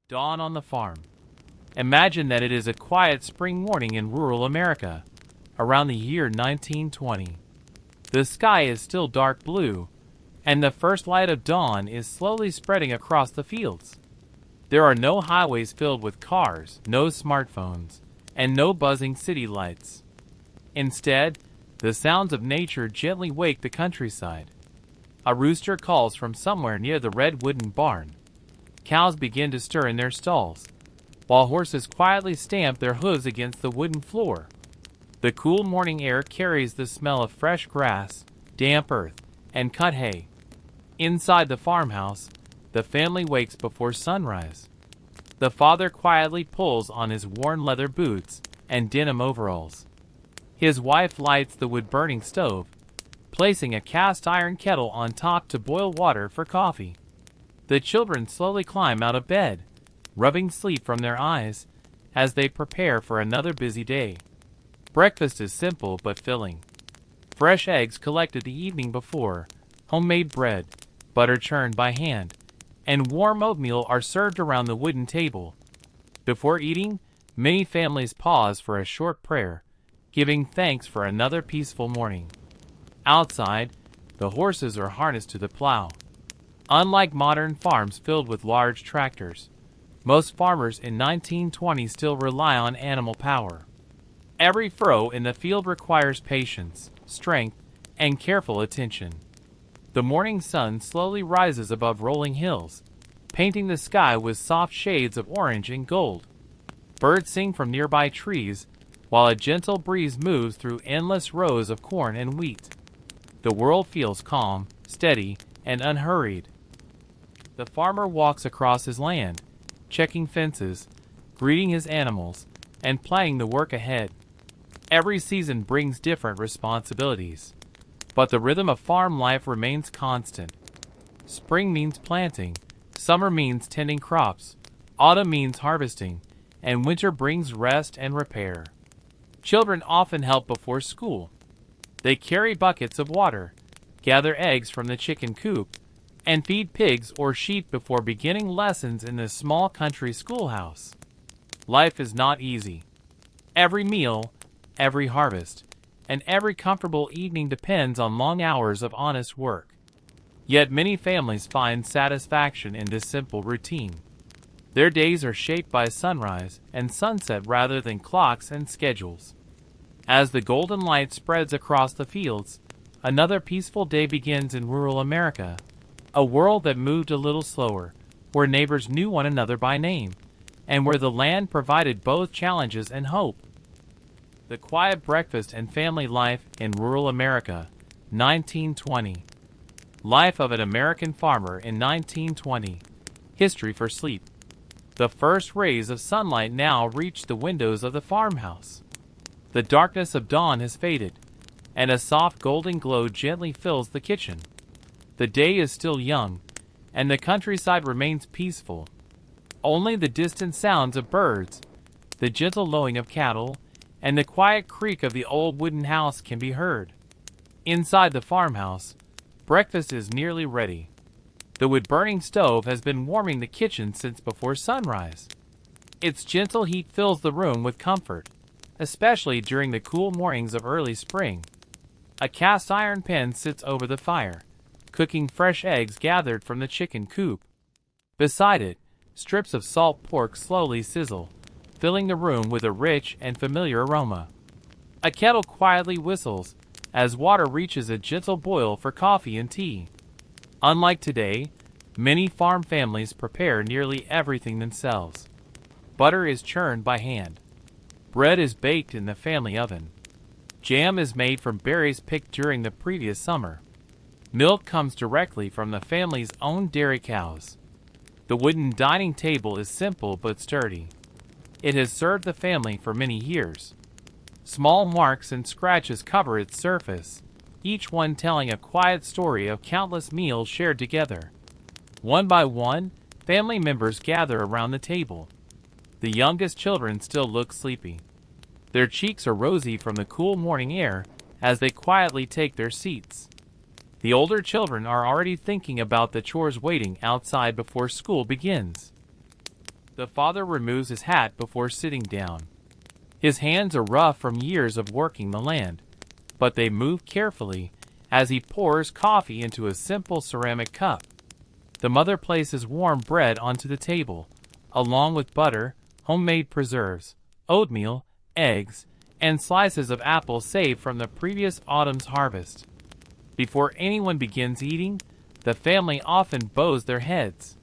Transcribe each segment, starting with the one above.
Dawn on the farm. Imagine that it is a quiet spring morning in rural America, around the year 1920. The sky is still dark blue, and the first light of dawn is slowly spreading across the fields. There are no highways filled with cars, no smartphones, and no buzzing city lights. Instead, the sounds of nature gently wake the countryside. A rooster calls from somewhere near the red wooden barn. Cows begin to stir in their stalls, while horses quietly stamp their hooves against the wooden floor. The cool morning air carries the smell of fresh grass, damp earth, and cut hay. Inside the farmhouse, the family wakes before sunrise. The father quietly pulls on his worn leather boots and denim overalls. His wife lights the wood-burning stove, placing a cast-iron kettle on top to boil water for coffee. The children slowly climb out of bed, rubbing sleep from their eyes, as they prepare for another busy day. Breakfast is simple but filling. Fresh eggs collected the evening before, homemade bread, butter churned by hand, and warm oatmeal are served around the wooden table. Before eating, many families pause for a short prayer, giving thanks for another peaceful morning. Outside, the horses are harnessed to the plow. Unlike modern farms filled with large tractors, most farmers in 1920 still rely on animal power. Every furrow in the field requires patience, strength, and careful attention. The morning sun slowly rises above rolling hills, painting the sky with soft shades of orange and gold. Birds sing from nearby trees, while a gentle breeze moves through endless rows of corn and wheat. The world feels calm, steady, and unhurried. The farmer walks across his land, checking fences, greeting his animals, and planning the work ahead. Every season brings different responsibilities, but the rhythm of farm life remains constant. Spring means planting, summer means tending crops, autumn means harvesting, and winter brings rest and repair. Children often help before school. They carry buckets of water, gather eggs from the chicken coop, and feed pigs or sheep before beginning lessons in the small country schoolhouse. Life is not easy. Every meal, every harvest, and every comfortable evening depends on long hours of honest work. Yet many families find satisfaction in this simple routine. Their days are shaped by sunrise and sunset rather than clocks and schedules. As the golden light spreads across the fields, another peaceful day begins in rural America, a world that moved a little slower, where neighbors knew one another by name, and where the land provided both challenges and hope. The quiet breakfast and family life in rural America, 1920. Life of an American farmer in 1920. History for sleep. The first rays of sunlight now reach the windows of the farmhouse. The darkness of dawn has faded, and a soft golden glow gently fills the kitchen. The day is still young, and the countryside remains peaceful. Only the distant sounds of birds, the gentle lowing of cattle, and the quiet creak of the old wooden house can be heard. Inside the farmhouse, breakfast is nearly ready. The wood-burning stove has been warming the kitchen since before sunrise. Its gentle heat fills the room with comfort, especially during the cool mornings of early spring. A cast-iron pan sits over the fire, cooking fresh eggs gathered from the chicken coop. Beside it, strips of salt pork slowly sizzle, filling the room with a rich and familiar aroma. A kettle quietly whistles as water reaches a gentle boil for coffee and tea. Unlike today, many farm families prepare nearly everything themselves. Butter is churned by hand. Bread is baked in the family oven. Jam is made from berries picked during the previous summer. Milk comes directly from the family's own dairy cows. The wooden dining table is simple but sturdy. It has served the family for many years. Small marks and scratches cover its surface, each one telling a quiet story of countless meals shared together. One by one, family members gather around the table. The youngest children still look sleepy. Their cheeks are rosy from the cool morning air as they quietly take their seats. The older children are already thinking about the chores waiting outside before school begins. The father removes his hat before sitting down. His hands are rough from years of working the land, but they move carefully as he pours coffee into a simple ceramic cup. The mother places warm bread onto the table, along with butter, homemade preserves, oatmeal, eggs, and slices of apple saved from the previous autumn's harvest. Before anyone begins eating, the family often bows their heads.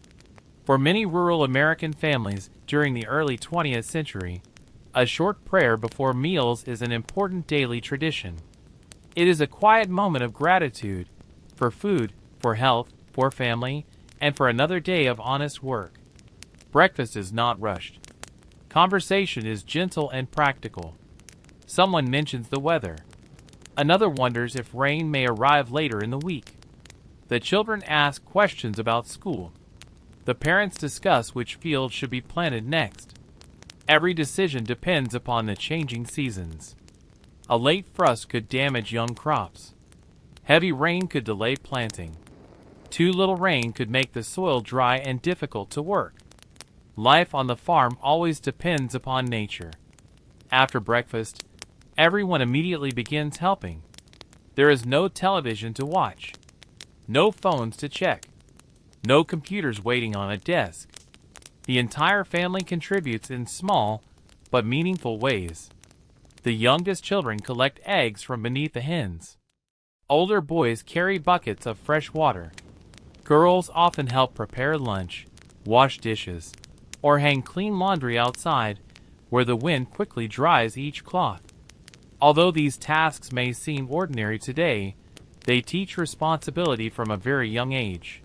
For many rural American families during the early 20th century, a short prayer before meals is an important daily tradition. It is a quiet moment of gratitude for food, for health, for family, and for another day of honest work. Breakfast is not rushed. Conversation is gentle and practical. Someone mentions the weather. Another wonders if rain may arrive later in the week. The children ask questions about school. The parents discuss which field should be planted next. Every decision depends upon the changing seasons. A late frost could damage young crops. Heavy rain could delay planting. Too little rain could make the soil dry and difficult to work. Life on the farm always depends upon nature. After breakfast, everyone immediately begins helping. There is no television to watch, no phones to check, no computers waiting on a desk. The entire family contributes in small but meaningful ways. The youngest children collect eggs from beneath the hens. Older boys carry buckets of fresh water. Girls often help prepare lunch, wash dishes, or hang clean laundry outside, where the wind quickly dries each cloth. Although these tasks may seem ordinary today, they teach responsibility from a very young age.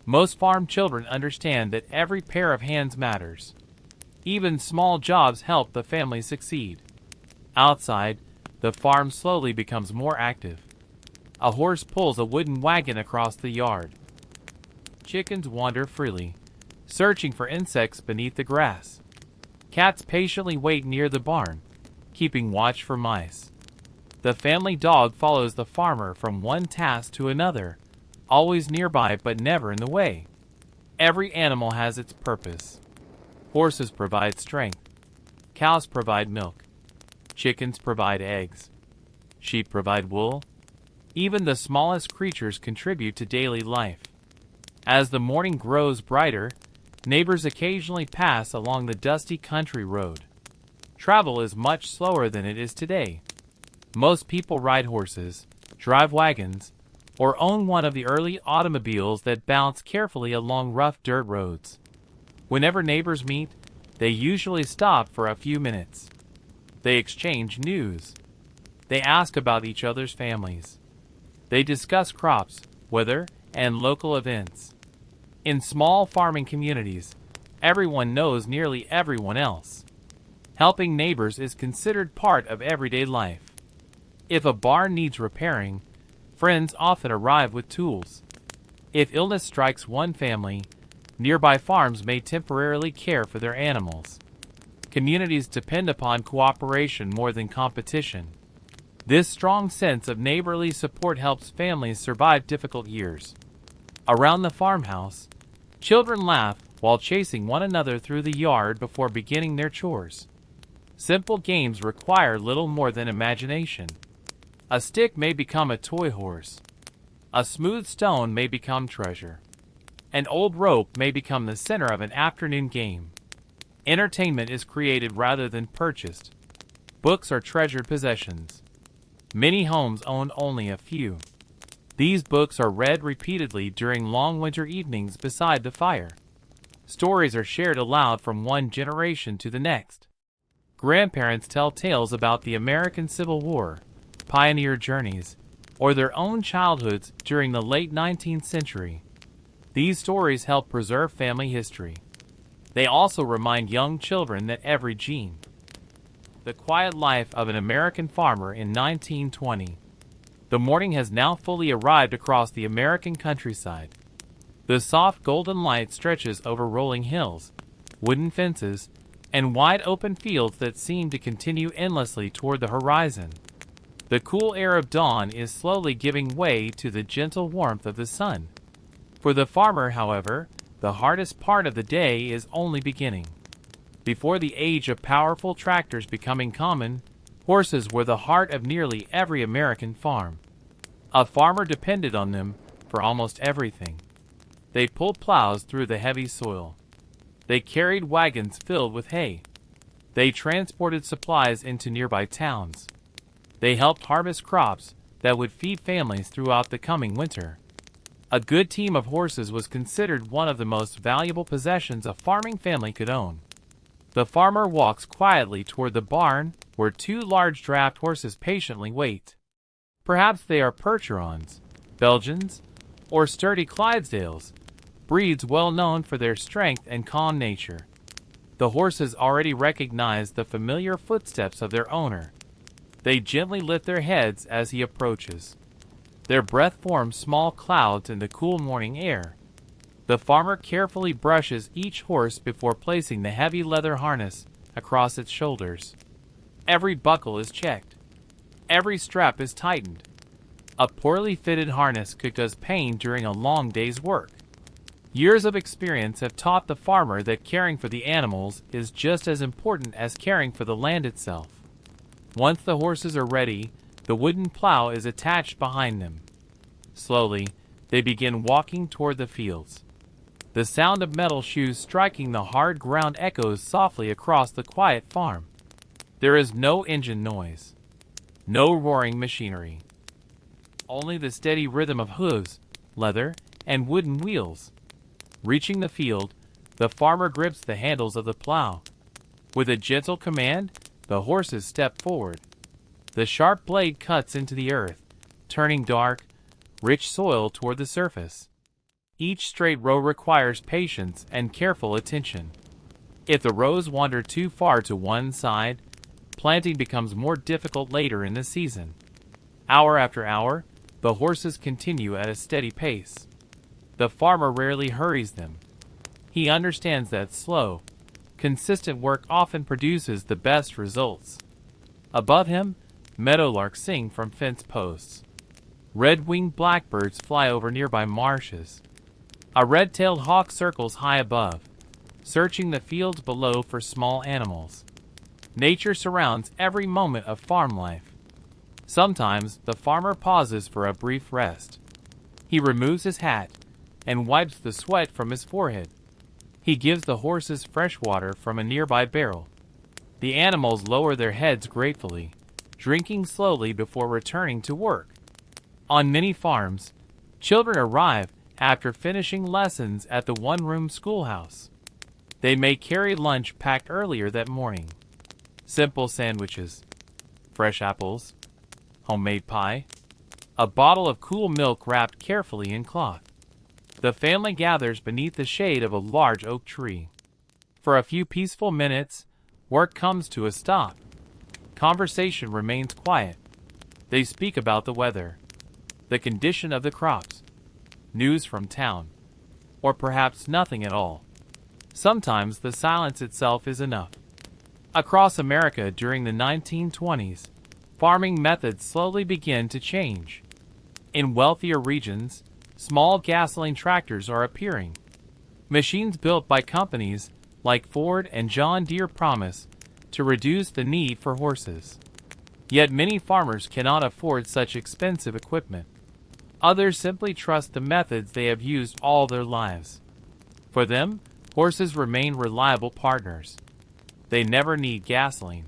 Most farm children understand that every pair of hands matters. Even small jobs help the family succeed. Outside, the farm slowly becomes more active. A horse pulls a wooden wagon across the yard. Chickens wander freely, searching for insects beneath the grass. Cats patiently wait near the barn, keeping watch for mice. The family dog follows the farmer from one task to another, always nearby but never in the way. Every animal has its purpose. Horses provide strength. Cows provide milk. Chickens provide eggs. Sheep provide wool. Even the smallest creatures contribute to daily life. As the morning grows brighter, neighbors occasionally pass along the dusty country road. Travel is much slower than it is today. Most people ride horses, drive wagons, or own one of the early automobiles that bounce carefully along rough dirt roads. Whenever neighbors meet, they usually stop for a few minutes. They exchange news. They ask about each other's families. They discuss crops, weather, and local events. In small farming communities, everyone knows nearly everyone else. Helping neighbors is considered part of everyday life. If a barn needs repairing, friends often arrive with tools. If illness strikes one family, nearby farms may temporarily care for their animals. Communities depend upon cooperation more than competition. This strong sense of neighborly support helps families survive difficult years. Around the farmhouse, children laugh while chasing one another through the yard before beginning their chores. Simple games require little more than imagination. A stick may become a toy horse. A smooth stone may become treasure. An old rope may become the center of an afternoon game. Entertainment is created rather than purchased. Books are treasured possessions. Many homes own only a few. These books are read repeatedly during long winter evenings beside the fire. Stories are shared aloud from one generation to the next. Grandparents tell tales about the American Civil War, pioneer journeys, or their own childhoods during the late 19th century. These stories help preserve family history. They also remind young children that every gene. The quiet life of an American farmer in 1920. The morning has now fully arrived across the American countryside. The soft golden light stretches over rolling hills, wooden fences, and wide open fields that seem to continue endlessly toward the horizon. The cool air of dawn is slowly giving way to the gentle warmth of the sun. For the farmer, however, the hardest part of the day is only beginning. Before the age of powerful tractors becoming common, horses were the heart of nearly every American farm. A farmer depended on them for almost everything. They pulled plows through the heavy soil. They carried wagons filled with hay. They transported supplies into nearby towns. They helped harvest crops that would feed families throughout the coming winter. A good team of horses was considered one of the most valuable possessions a farming family could own. The farmer walks quietly toward the barn where two large draft horses patiently wait. Perhaps they are Percherons, Belgians, or sturdy Clydesdales, breeds well known for their strength and calm nature. The horses already recognize the familiar footsteps of their owner. They gently lift their heads as he approaches. Their breath forms small clouds in the cool morning air. The farmer carefully brushes each horse before placing the heavy leather harness across its shoulders. Every buckle is checked. Every strap is tightened. A poorly fitted harness could cause pain during a long day's work. Years of experience have taught the farmer that caring for the animals is just as important as caring for the land itself. Once the horses are ready, the wooden plow is attached behind them. Slowly, they begin walking toward the fields. The sound of metal shoes striking the hard ground echoes softly across the quiet farm. There is no engine noise, no roaring machinery. Only the steady rhythm of hooves, leather, and wooden wheels. Reaching the field, the farmer grips the handles of the plow. With a gentle command, the horses step forward. The sharp blade cuts into the earth, turning dark, rich soil toward the surface. Each straight row requires patience and careful attention. If the rows wander too far to one side, planting becomes more difficult later in the season. Hour after hour, the horses continue at a steady pace. The farmer rarely hurries them. He understands that slow, consistent work often produces the best results. Above him, meadowlarks sing from fence posts. Red-winged blackbirds fly over nearby marshes. A red-tailed hawk circles high above, searching the fields below for small animals. Nature surrounds every moment of farm life. Sometimes the farmer pauses for a brief rest. He removes his hat and wipes the sweat from his forehead. He gives the horses fresh water from a nearby barrel. The animals lower their heads gratefully, drinking slowly before returning to work. On many farms, children arrive after finishing lessons at the one-room schoolhouse. They may carry lunch packed earlier that morning. Simple sandwiches, fresh apples, homemade pie, a bottle of cool milk wrapped carefully in cloth. The family gathers beneath the shade of a large oak tree. For a few peaceful minutes, work comes to a stop. Conversation remains quiet. They speak about the weather, the condition of the crops, news from town, or perhaps nothing at all. Sometimes the silence itself is enough. Across America during the 1920s, farming methods slowly began to change. In wealthier regions, small gasoline tractors are appearing. Machines built by companies like Ford and John Deere promise to reduce the need for horses. Yet many farmers cannot afford such expensive equipment. Others simply trust the methods they have used all their lives. For them, horses remain reliable partners. They never need gasoline.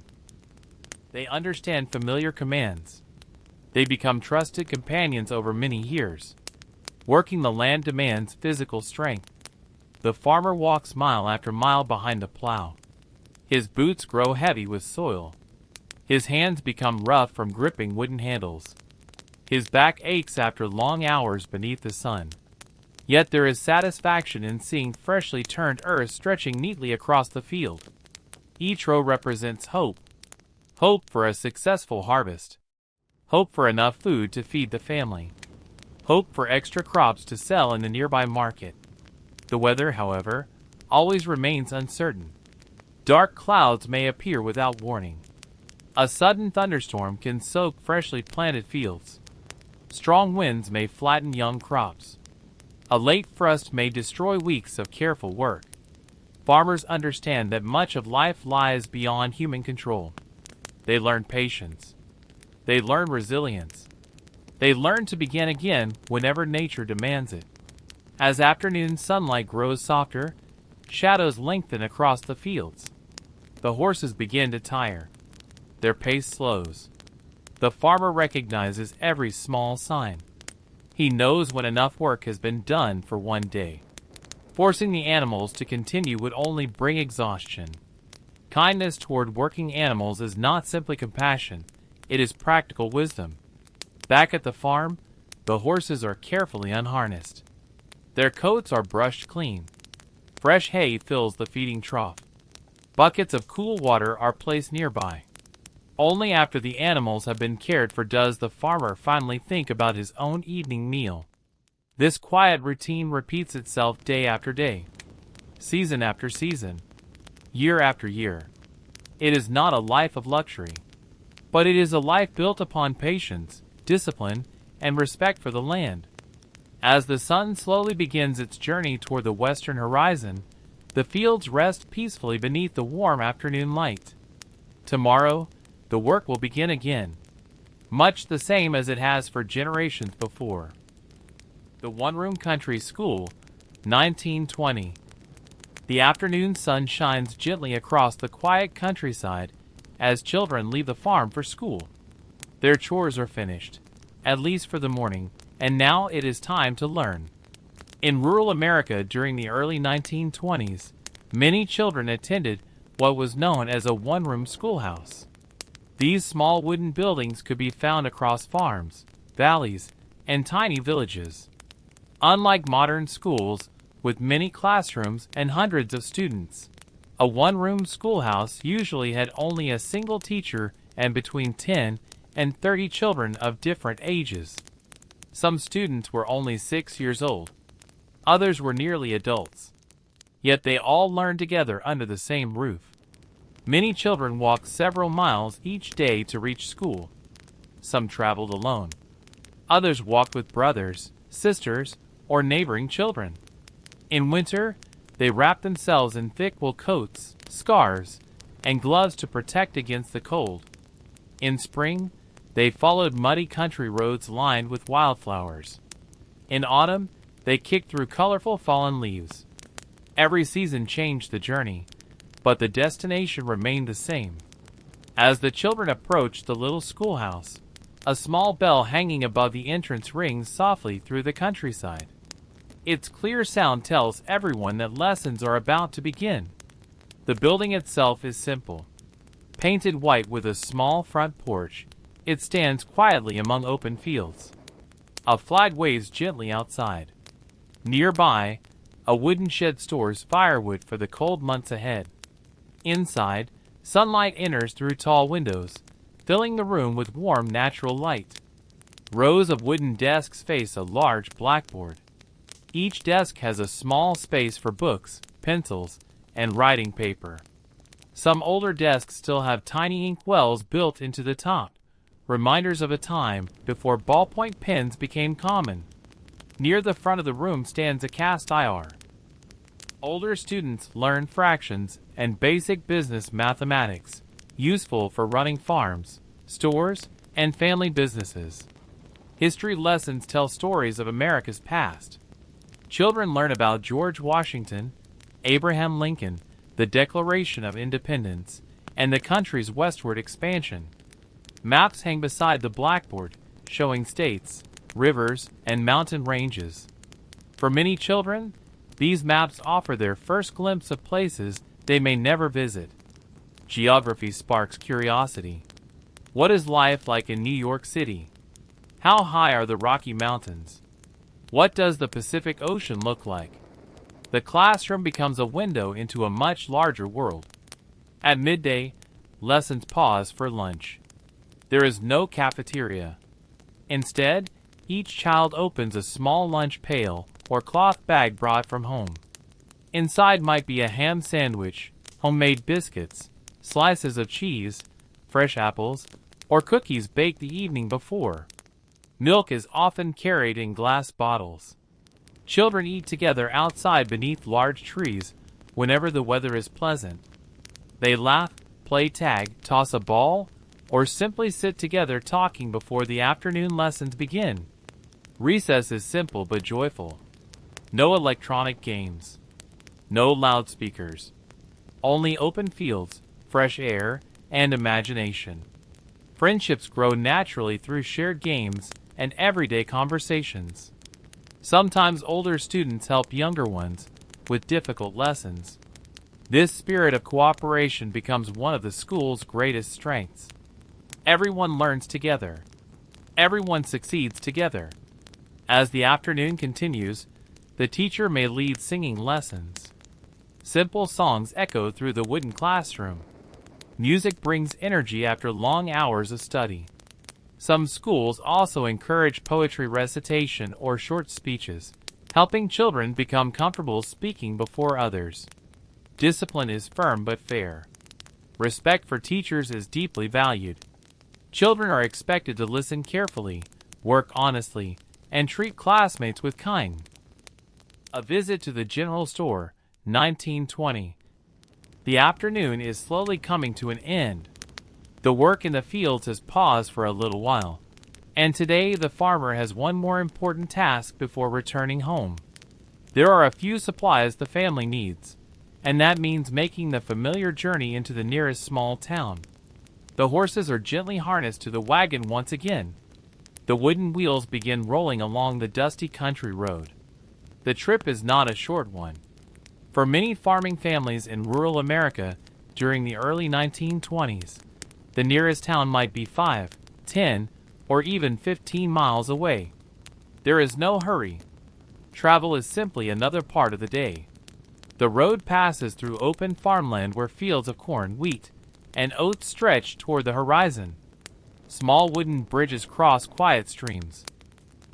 They understand familiar commands. They become trusted companions over many years. Working the land demands physical strength. The farmer walks mile after mile behind the plow. His boots grow heavy with soil. His hands become rough from gripping wooden handles. His back aches after long hours beneath the sun. Yet there is satisfaction in seeing freshly turned earth stretching neatly across the field. Each row represents hope. Hope for a successful harvest. Hope for enough food to feed the family. Hope for extra crops to sell in the nearby market. The weather, however, always remains uncertain. Dark clouds may appear without warning. A sudden thunderstorm can soak freshly planted fields. Strong winds may flatten young crops. A late frost may destroy weeks of careful work. farmers understand that much of life lies beyond human control. They learn patience. They learn resilience. They learn to begin again whenever nature demands it. As afternoon sunlight grows softer, shadows lengthen across the fields. The horses begin to tire. Their pace slows. The farmer recognizes every small sign. He knows when enough work has been done for one day. Forcing the animals to continue would only bring exhaustion. Kindness toward working animals is not simply compassion, it is practical wisdom. Back at the farm, the horses are carefully unharnessed. Their coats are brushed clean. Fresh hay fills the feeding trough. Buckets of cool water are placed nearby. Only after the animals have been cared for does the farmer finally think about his own evening meal. This quiet routine repeats itself day after day, season after season, year after year. It is not a life of luxury, but it is a life built upon patience, discipline, and respect for the land. As the sun slowly begins its journey toward the western horizon, the fields rest peacefully beneath the warm afternoon light. Tomorrow, the work will begin again, much the same as it has for generations before. The one-room country school, 1920. The afternoon sun shines gently across the quiet countryside as children leave the farm for school. Their chores are finished, at least for the morning, and now it is time to learn. In rural America during the early 1920s, many children attended what was known as a one-room schoolhouse. These small wooden buildings could be found across farms, valleys, and tiny villages. Unlike modern schools, with many classrooms and hundreds of students, a one-room schoolhouse usually had only a single teacher and between 10 and 30 children of different ages. Some students were only 6 years old. Others were nearly adults. Yet they all learned together under the same roof. Many children walked several miles each day to reach school. Some traveled alone. Others walked with brothers, sisters, or neighboring children. In winter, they wrapped themselves in thick wool coats, scarves, and gloves to protect against the cold. In spring, they followed muddy country roads lined with wildflowers. In autumn, they kicked through colorful fallen leaves. Every season changed the journey, but the destination remained the same. As the children approached the little schoolhouse, a small bell hanging above the entrance rings softly through the countryside. Its clear sound tells everyone that lessons are about to begin. The building itself is simple. Painted white with a small front porch, it stands quietly among open fields. A flag waves gently outside. Nearby, a wooden shed stores firewood for the cold months ahead. Inside, sunlight enters through tall windows, filling the room with warm natural light. Rows of wooden desks face a large blackboard. Each desk has a small space for books, pencils, and writing paper. Some older desks still have tiny ink wells built into the top, reminders of a time before ballpoint pens became common. Near the front of the room stands a cast iron. Older students learn fractions and basic business mathematics, useful for running farms, stores, and family businesses. History lessons tell stories of America's past. Children learn about George Washington, Abraham Lincoln, the Declaration of Independence, and the country's westward expansion. Maps hang beside the blackboard, showing states, rivers, and mountain ranges. For many children, these maps offer their first glimpse of places they may never visit. Geography sparks curiosity. What is life like in New York City? How high are the Rocky Mountains? What does the Pacific Ocean look like? The classroom becomes a window into a much larger world. At midday, lessons pause for lunch. There is no cafeteria. Instead, each child opens a small lunch pail or cloth bag brought from home. Inside might be a ham sandwich, homemade biscuits, slices of cheese, fresh apples, or cookies baked the evening before. Milk is often carried in glass bottles. Children eat together outside beneath large trees whenever the weather is pleasant. They laugh, play tag, toss a ball, or simply sit together talking before the afternoon lessons begin. Recess is simple but joyful. No electronic games. No loudspeakers. Only open fields, fresh air, and imagination. Friendships grow naturally through shared games and everyday conversations. Sometimes older students help younger ones with difficult lessons. This spirit of cooperation becomes one of the school's greatest strengths. Everyone learns together. Everyone succeeds together. As the afternoon continues, the teacher may lead singing lessons. Simple songs echo through the wooden classroom. Music brings energy after long hours of study. Some schools also encourage poetry recitation or short speeches, helping children become comfortable speaking before others. Discipline is firm but fair. Respect for teachers is deeply valued. Children are expected to listen carefully, work honestly, and treat classmates with kindness. A visit to the general store, 1920. The afternoon is slowly coming to an end. The work in the fields has paused for a little while, and today the farmer has one more important task before returning home. There are a few supplies the family needs, and that means making the familiar journey into the nearest small town. The horses are gently harnessed to the wagon once again. The wooden wheels begin rolling along the dusty country road. The trip is not a short one. For many farming families in rural America during the early 1920s, the nearest town might be 5, 10, or even 15 miles away. There is no hurry. Travel is simply another part of the day. The road passes through open farmland where fields of corn, wheat, and oats stretch toward the horizon. Small wooden bridges cross quiet streams.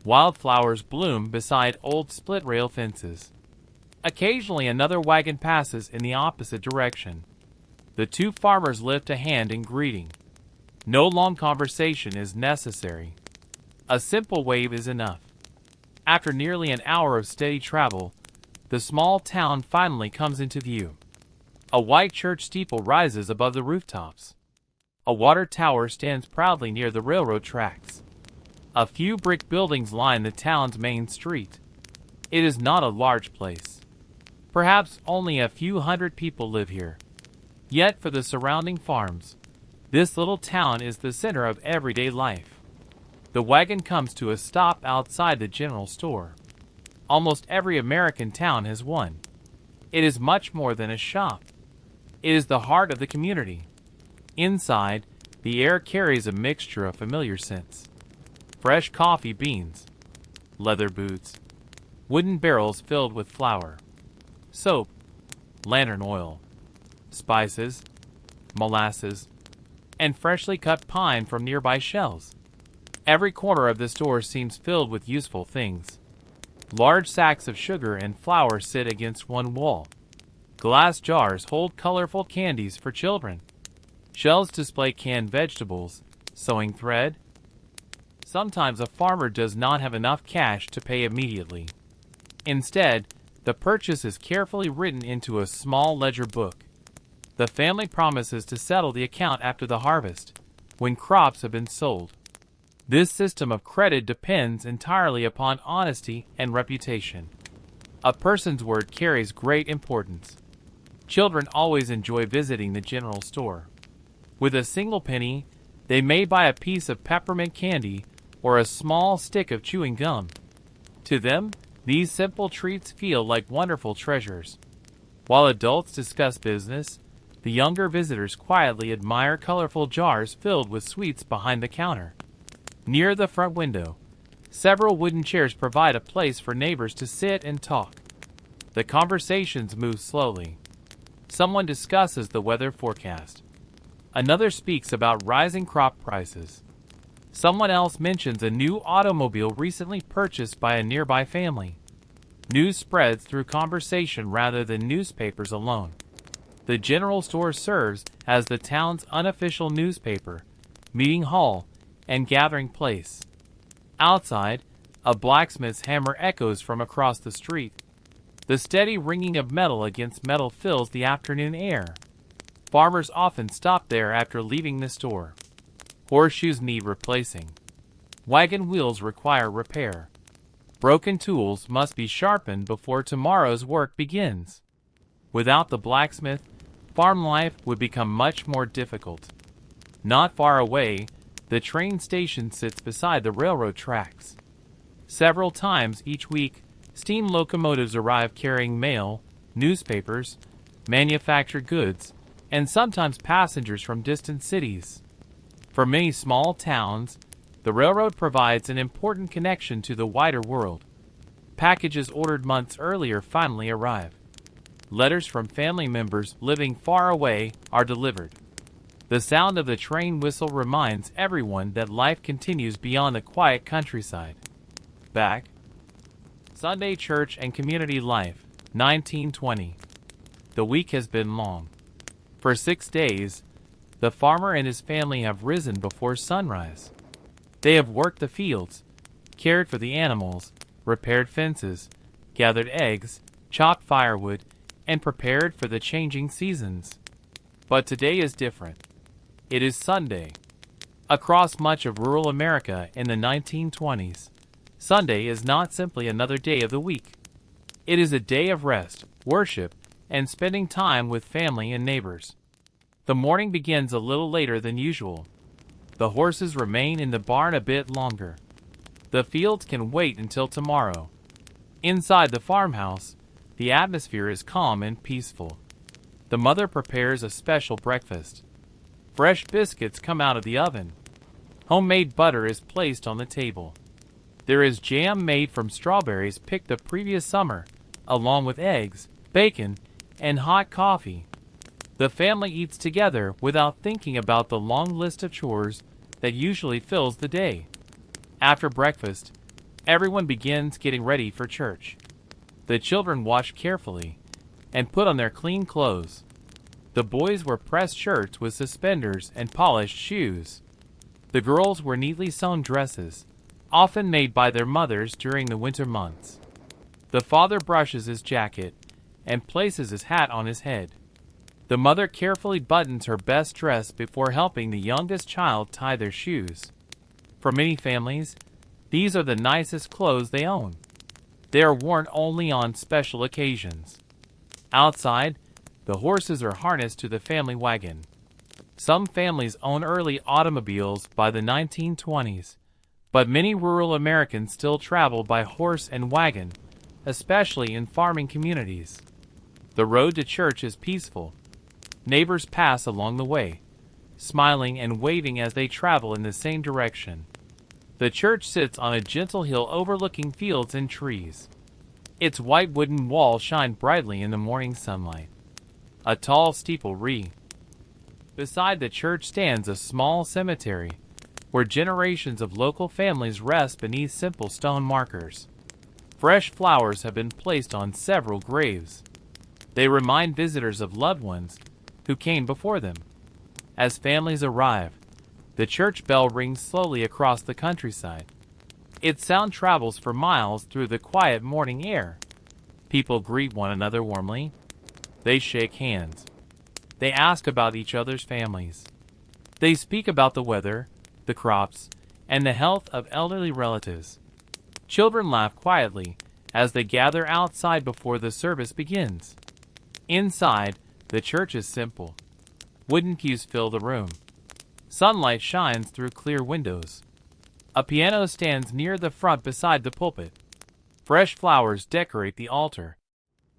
Wildflowers bloom beside old split-rail fences. Occasionally another wagon passes in the opposite direction. The two farmers lift a hand in greeting. No long conversation is necessary. A simple wave is enough. After nearly an hour of steady travel, the small town finally comes into view. A white church steeple rises above the rooftops. A water tower stands proudly near the railroad tracks. A few brick buildings line the town's main street. It is not a large place. Perhaps only a few hundred people live here. Yet for the surrounding farms, this little town is the center of everyday life. The wagon comes to a stop outside the general store. Almost every American town has one. It is much more than a shop. It is the heart of the community. Inside, the air carries a mixture of familiar scents. Fresh coffee beans, leather boots, wooden barrels filled with flour, soap, lantern oil, spices, molasses, and freshly cut pine from nearby shelves. Every corner of the store seems filled with useful things. Large sacks of sugar and flour sit against one wall. Glass jars hold colorful candies for children. Shelves display canned vegetables, sewing thread. Sometimes a farmer does not have enough cash to pay immediately. Instead, the purchase is carefully written into a small ledger book. The family promises to settle the account after the harvest, when crops have been sold. This system of credit depends entirely upon honesty and reputation. A person's word carries great importance. Children always enjoy visiting the general store. With a single penny, they may buy a piece of peppermint candy or a small stick of chewing gum. To them, these simple treats feel like wonderful treasures. While adults discuss business, the younger visitors quietly admire colorful jars filled with sweets behind the counter. Near the front window, several wooden chairs provide a place for neighbors to sit and talk. The conversations move slowly. Someone discusses the weather forecast. Another speaks about rising crop prices. Someone else mentions a new automobile recently purchased by a nearby family. News spreads through conversation rather than newspapers alone. The general store serves as the town's unofficial newspaper, meeting hall, and gathering place. Outside, a blacksmith's hammer echoes from across the street. The steady ringing of metal against metal fills the afternoon air. Farmers often stop there after leaving the store. Horseshoes need replacing. Wagon wheels require repair. Broken tools must be sharpened before tomorrow's work begins. Without the blacksmith, farm life would become much more difficult. Not far away, the train station sits beside the railroad tracks. Several times each week, steam locomotives arrive carrying mail, newspapers, manufactured goods, and sometimes passengers from distant cities. For many small towns, the railroad provides an important connection to the wider world. Packages ordered months earlier finally arrive. Letters from family members living far away are delivered. The sound of the train whistle reminds everyone that life continues beyond the quiet countryside. Back. Sunday church and community life, 1920. The week has been long. For 6 days, the farmer and his family have risen before sunrise. They have worked the fields, cared for the animals, repaired fences, gathered eggs, chopped firewood, and prepared for the changing seasons. But today is different. It is Sunday. Across much of rural America in the 1920s, Sunday is not simply another day of the week. It is a day of rest, worship, and spending time with family and neighbors. The morning begins a little later than usual. The horses remain in the barn a bit longer. The fields can wait until tomorrow. Inside the farmhouse, the atmosphere is calm and peaceful. The mother prepares a special breakfast. Fresh biscuits come out of the oven. Homemade butter is placed on the table. There is jam made from strawberries picked the previous summer, along with eggs, bacon, and hot coffee. The family eats together without thinking about the long list of chores that usually fills the day. After breakfast, everyone begins getting ready for church. The children wash carefully and put on their clean clothes. The boys wear pressed shirts with suspenders and polished shoes. The girls wear neatly sewn dresses, often made by their mothers during the winter months. The father brushes his jacket and places his hat on his head. The mother carefully buttons her best dress before helping the youngest child tie their shoes. For many families, these are the nicest clothes they own. They are worn only on special occasions. Outside, the horses are harnessed to the family wagon. Some families own early automobiles by the 1920s, but many rural Americans still travel by horse and wagon, especially in farming communities. The road to church is peaceful. Neighbors pass along the way, smiling and waving as they travel in the same direction. The church sits on a gentle hill overlooking fields and trees. Its white wooden walls shine brightly in the morning sunlight. A tall steeple beside the church stands a small cemetery, where generations of local families rest beneath simple stone markers. Fresh flowers have been placed on several graves. They remind visitors of loved ones who came before them. As families arrive, the church bell rings slowly across the countryside. Its sound travels for miles through the quiet morning air. People greet one another warmly. They shake hands. They ask about each other's families. They speak about the weather, the crops, and the health of elderly relatives. Children laugh quietly as they gather outside before the service begins. Inside, the church is simple. Wooden pews fill the room. Sunlight shines through clear windows. A piano stands near the front beside the pulpit. Fresh flowers decorate the altar.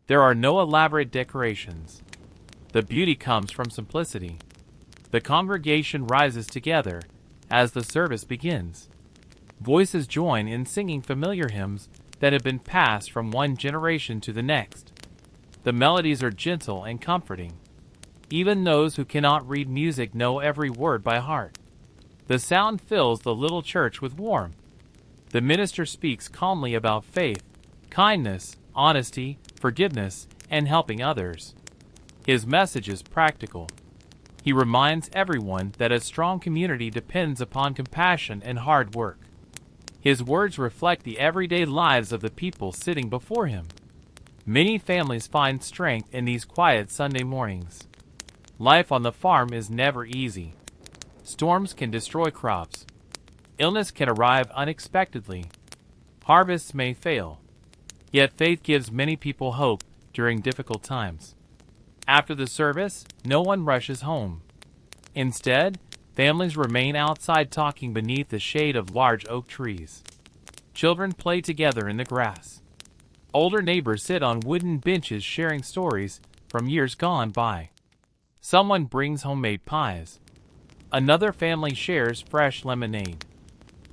There are no elaborate decorations. The beauty comes from simplicity. The congregation rises together as the service begins. Voices join in singing familiar hymns that have been passed from one generation to the next. The melodies are gentle and comforting. Even those who cannot read music know every word by heart. The sound fills the little church with warmth. The minister speaks calmly about faith, kindness, honesty, forgiveness, and helping others. His message is practical. He reminds everyone that a strong community depends upon compassion and hard work. His words reflect the everyday lives of the people sitting before him. Many families find strength in these quiet Sunday mornings. Life on the farm is never easy. Storms can destroy crops. Illness can arrive unexpectedly. Harvests may fail. Yet faith gives many people hope during difficult times. After the service, no one rushes home. Instead, families remain outside talking beneath the shade of large oak trees. Children play together in the grass. Older neighbors sit on wooden benches sharing stories from years gone by. Someone brings homemade pies. Another family shares fresh lemonade.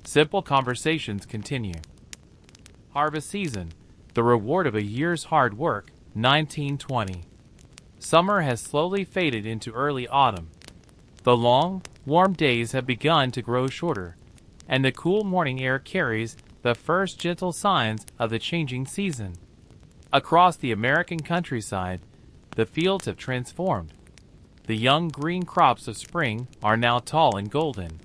Simple conversations continue. Harvest season, the reward of a year's hard work, 1920. Summer has slowly faded into early autumn. The long, warm days have begun to grow shorter, and the cool morning air carries the first gentle signs of the changing season. Across the American countryside, the fields have transformed. The young green crops of spring are now tall and golden.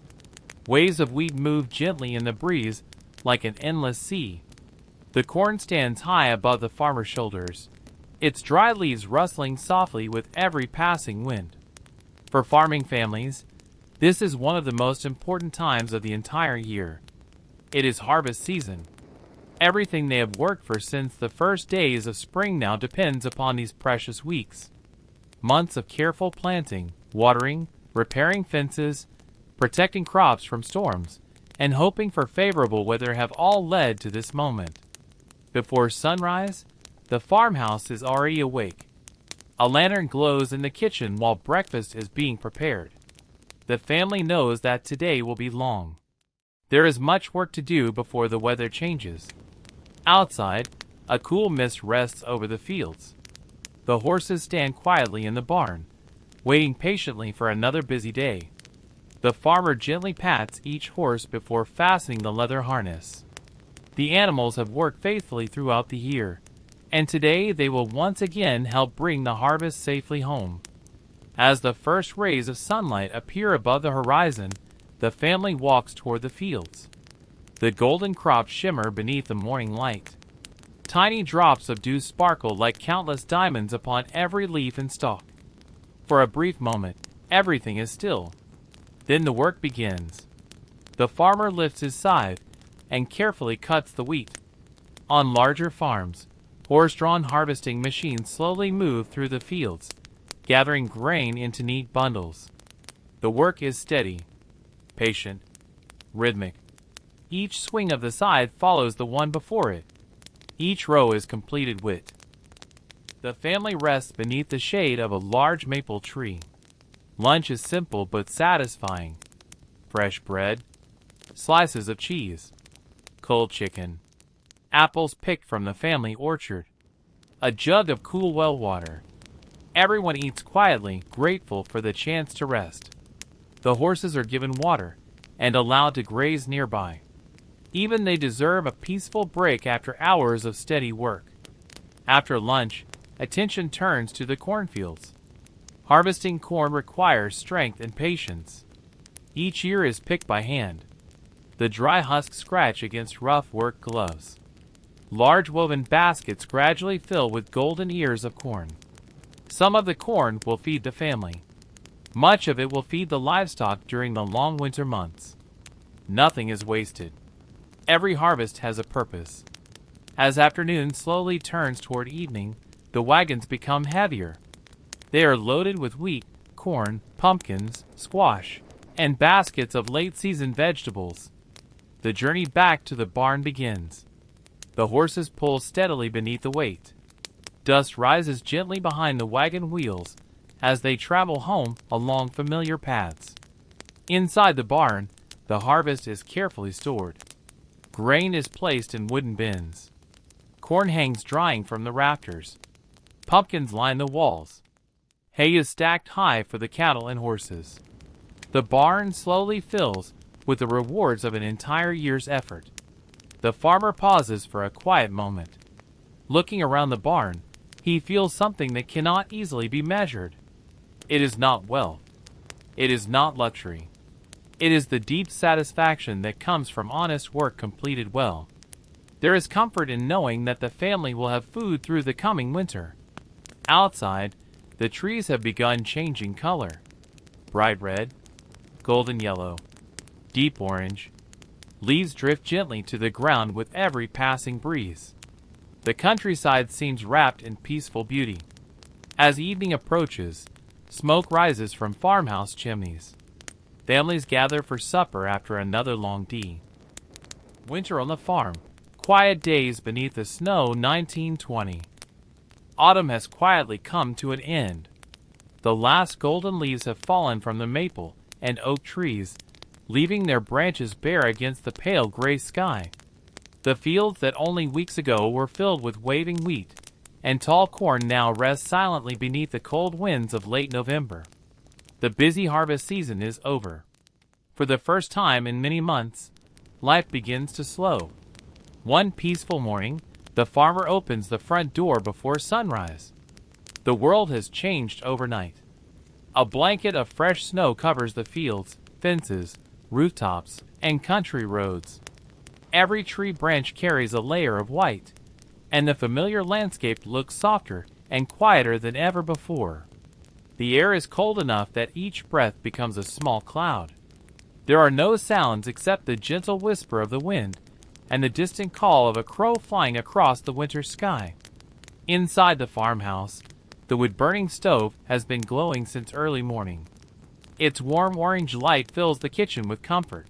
Waves of wheat move gently in the breeze like an endless sea. The corn stands high above the farmer's shoulders, its dry leaves rustling softly with every passing wind. For farming families, this is one of the most important times of the entire year. It is harvest season. Everything they have worked for since the first days of spring now depends upon these precious weeks. Months of careful planting, watering, repairing fences, protecting crops from storms, and hoping for favorable weather have all led to this moment. Before sunrise, the farmhouse is already awake. A lantern glows in the kitchen while breakfast is being prepared. The family knows that today will be long. There is much work to do before the weather changes. Outside, a cool mist rests over the fields. The horses stand quietly in the barn, waiting patiently for another busy day. The farmer gently pats each horse before fastening the leather harness. The animals have worked faithfully throughout the year, and today they will once again help bring the harvest safely home. As the first rays of sunlight appear above the horizon, the family walks toward the fields. The golden crops shimmer beneath the morning light. Tiny drops of dew sparkle like countless diamonds upon every leaf and stalk. For a brief moment, everything is still. Then the work begins. The farmer lifts his scythe and carefully cuts the wheat. On larger farms, horse-drawn harvesting machines slowly move through the fields, gathering grain into neat bundles. The work is steady, patient, rhythmic. Each swing of the scythe follows the one before it. Each row is completed with. The family rests beneath the shade of a large maple tree. Lunch is simple but satisfying. Fresh bread, slices of cheese, cold chicken, apples picked from the family orchard, a jug of cool well water. Everyone eats quietly, grateful for the chance to rest. The horses are given water and allowed to graze nearby. Even they deserve a peaceful break after hours of steady work. After lunch, attention turns to the cornfields. Harvesting corn requires strength and patience. Each ear is picked by hand. The dry husks scratch against rough work gloves. Large woven baskets gradually fill with golden ears of corn. Some of the corn will feed the family. Much of it will feed the livestock during the long winter months. Nothing is wasted. Every harvest has a purpose. As afternoon slowly turns toward evening, the wagons become heavier. They are loaded with wheat, corn, pumpkins, squash, and baskets of late-season vegetables. The journey back to the barn begins. The horses pull steadily beneath the weight. Dust rises gently behind the wagon wheels as they travel home along familiar paths. Inside the barn, the harvest is carefully stored. Grain is placed in wooden bins. Corn hangs drying from the rafters. Pumpkins line the walls. Hay is stacked high for the cattle and horses. The barn slowly fills with the rewards of an entire year's effort. The farmer pauses for a quiet moment. Looking around the barn, he feels something that cannot easily be measured. It is not wealth. It is not luxury. It is the deep satisfaction that comes from honest work completed well. There is comfort in knowing that the family will have food through the coming winter. Outside, the trees have begun changing color. Bright red, golden yellow, deep orange. Leaves drift gently to the ground with every passing breeze. The countryside seems wrapped in peaceful beauty. As evening approaches, smoke rises from farmhouse chimneys. Families gather for supper after another long day. Winter on the farm. Quiet days beneath the snow. 1920. Autumn has quietly come to an end. The last golden leaves have fallen from the maple and oak trees, leaving their branches bare against the pale gray sky. The fields that only weeks ago were filled with waving wheat and tall corn now rest silently beneath the cold winds of late November. The busy harvest season is over. For the first time in many months, life begins to slow. One peaceful morning, the farmer opens the front door before sunrise. The world has changed overnight. A blanket of fresh snow covers the fields, fences, rooftops, and country roads. Every tree branch carries a layer of white, and the familiar landscape looks softer and quieter than ever before. The air is cold enough that each breath becomes a small cloud. There are no sounds except the gentle whisper of the wind and the distant call of a crow flying across the winter sky. Inside the farmhouse, the wood-burning stove has been glowing since early morning. Its warm orange light fills the kitchen with comfort.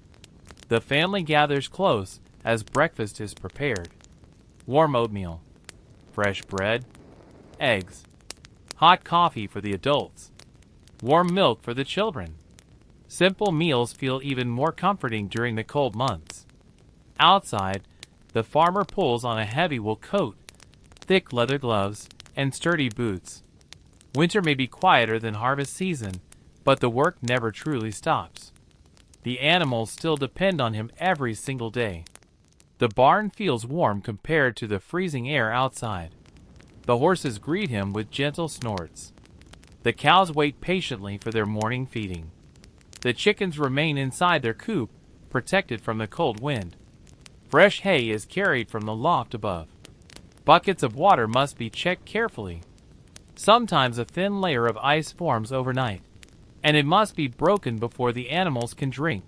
The family gathers close as breakfast is prepared. Warm oatmeal, fresh bread, eggs, hot coffee for the adults, warm milk for the children. Simple meals feel even more comforting during the cold months. Outside, the farmer pulls on a heavy wool coat, thick leather gloves, and sturdy boots. Winter may be quieter than harvest season, but the work never truly stops. The animals still depend on him every single day. The barn feels warm compared to the freezing air outside. The horses greet him with gentle snorts. The cows wait patiently for their morning feeding. The chickens remain inside their coop, protected from the cold wind. Fresh hay is carried from the loft above. Buckets of water must be checked carefully. Sometimes a thin layer of ice forms overnight, and it must be broken before the animals can drink.